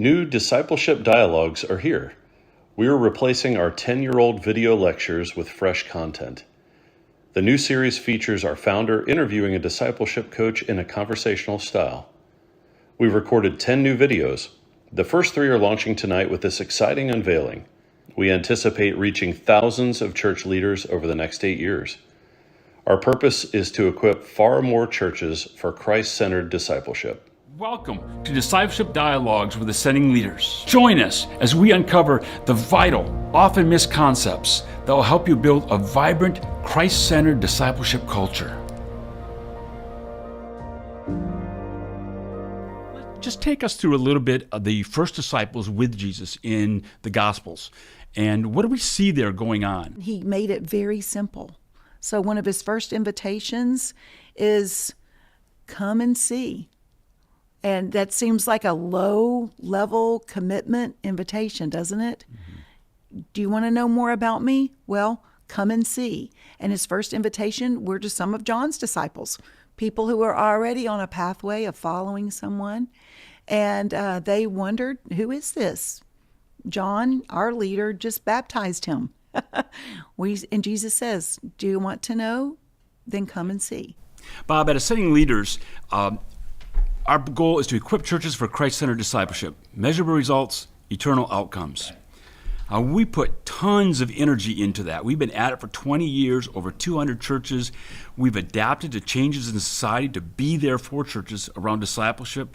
New discipleship dialogues are here. We are replacing our 10-year-old video lectures with fresh content. The new series features our founder interviewing a discipleship coach in a conversational style. We've recorded 10 new videos. The first 3 are launching tonight with this exciting unveiling. We anticipate reaching thousands of church leaders over the next 8 years. Our purpose is to equip far more churches for Christ-centered discipleship. Welcome to Discipleship Dialogues with Ascending Leaders. Join us as we uncover the vital, often missed concepts that will help you build a vibrant, Christ-centered discipleship culture. Just take us through a little bit of the first disciples with Jesus in the Gospels. And what do we see there going on? He made it very simple. So one of his first invitations is, come and see. And that seems like a low-level commitment invitation, doesn't it? Mm-hmm. Do you want to know more about me? Well, come and see. And his first invitation were to some of John's disciples, people who were already on a pathway of following someone. And they wondered, who is this? John, our leader, just baptized him. And Jesus says, do you want to know? Then come and see. Bob, at Ascending Leaders, our goal is to equip churches for Christ-centered discipleship, measurable results, eternal outcomes. We put tons of energy into that. We've been at it for 20 years, over 200 churches. We've adapted to changes in society to be there for churches around discipleship.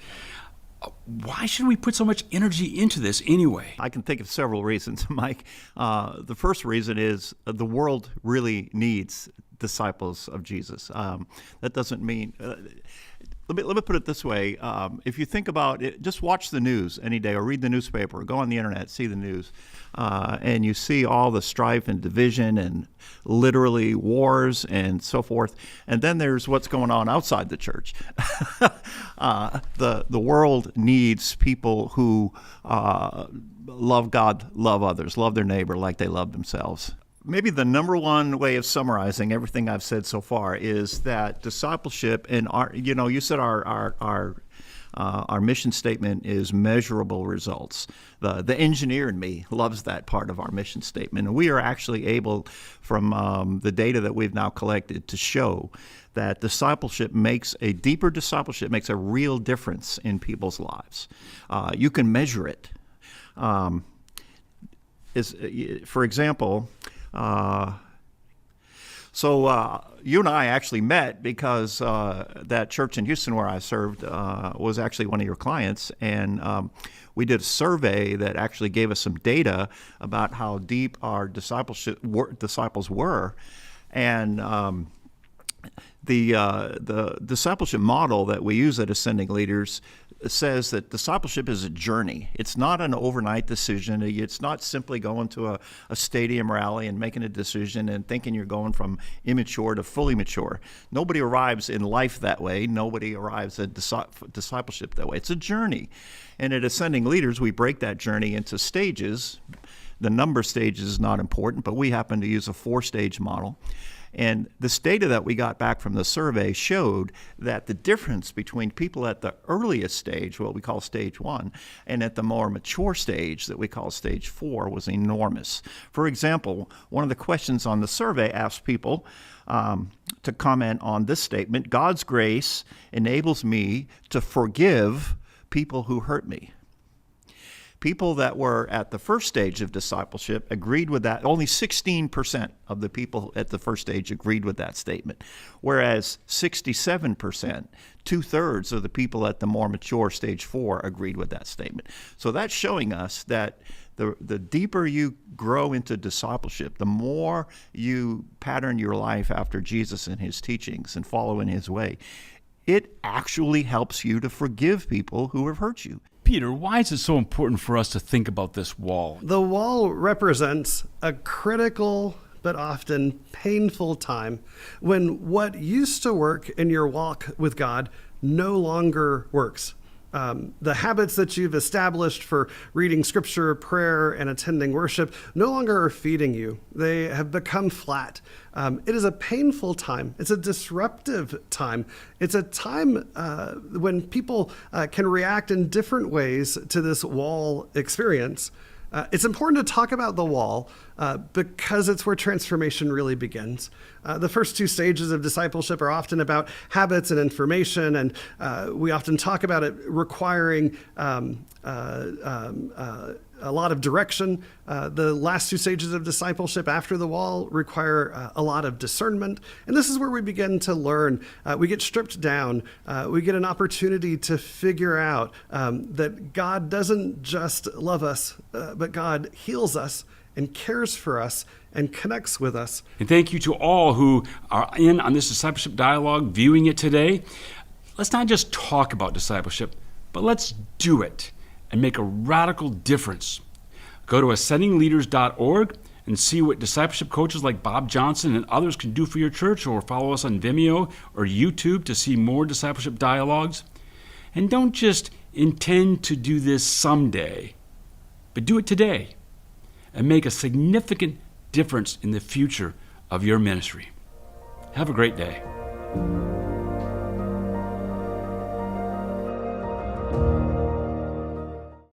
Why should we put so much energy into this anyway? I can think of several reasons, Mike. The first reason is the world really needs disciples of Jesus. That doesn't mean... Let me put it this way. If you think about it, just watch the news any day or read the newspaper or go on the internet, see the news, and you see all the strife and division and literally wars and so forth. And then there's what's going on outside the church. The world needs people who love God, love others, love their neighbor like they love themselves. Maybe the number one way of summarizing everything I've said so far is that discipleship and you said our mission statement is measurable results. The engineer in me loves that part of our mission statement, and we are actually able, from the data that we've now collected, to show that deeper discipleship makes a real difference in people's lives. You can measure it. For example. So you and I actually met because that church in Houston where I served was actually one of your clients, and we did a survey that actually gave us some data about how deep our disciples were, and the discipleship model that we use at Ascending Leaders says that discipleship is a journey. It's not an overnight decision. It's not simply going to a stadium rally and making a decision and thinking you're going from immature to fully mature. Nobody arrives in life that way. Nobody arrives at discipleship that way. It's a journey. And at Ascending Leaders, we break that journey into stages. The number of stages is not important, but we happen to use a 4-stage model. And this data that we got back from the survey showed that the difference between people at the earliest stage, what we call stage 1, and at the more mature stage that we call stage 4 was enormous. For example, one of the questions on the survey asked people to comment on this statement: God's grace enables me to forgive people who hurt me. People that were at the first stage of discipleship agreed with that. Only 16% of the people at the first stage agreed with that statement, whereas 67%, 2/3 of the people at the more mature stage 4 agreed with that statement. So that's showing us that the deeper you grow into discipleship, the more you pattern your life after Jesus and his teachings and follow in his way, it actually helps you to forgive people who have hurt you. Peter, why is it so important for us to think about this wall? The wall represents a critical but often painful time when what used to work in your walk with God no longer works. The habits that you've established for reading scripture, prayer, and attending worship no longer are feeding you. They have become flat. It is a painful time. It's a disruptive time. It's a time when people can react in different ways to this wall experience. It's important to talk about the wall because it's where transformation really begins. The first two stages of discipleship are often about habits and information, and we often talk about it requiring a lot of direction. The last two stages of discipleship after the wall require a lot of discernment. And this is where we begin to learn. We get stripped down. We get an opportunity to figure out that God doesn't just love us, but God heals us and cares for us and connects with us. And thank you to all who are in on this discipleship dialogue, viewing it today. Let's not just talk about discipleship, but let's do it and make a radical difference. Go to ascendingleaders.org and see what discipleship coaches like Bob Johnson and others can do for your church, or follow us on Vimeo or YouTube to see more discipleship dialogues. And don't just intend to do this someday, but do it today and make a significant difference in the future of your ministry. Have a great day.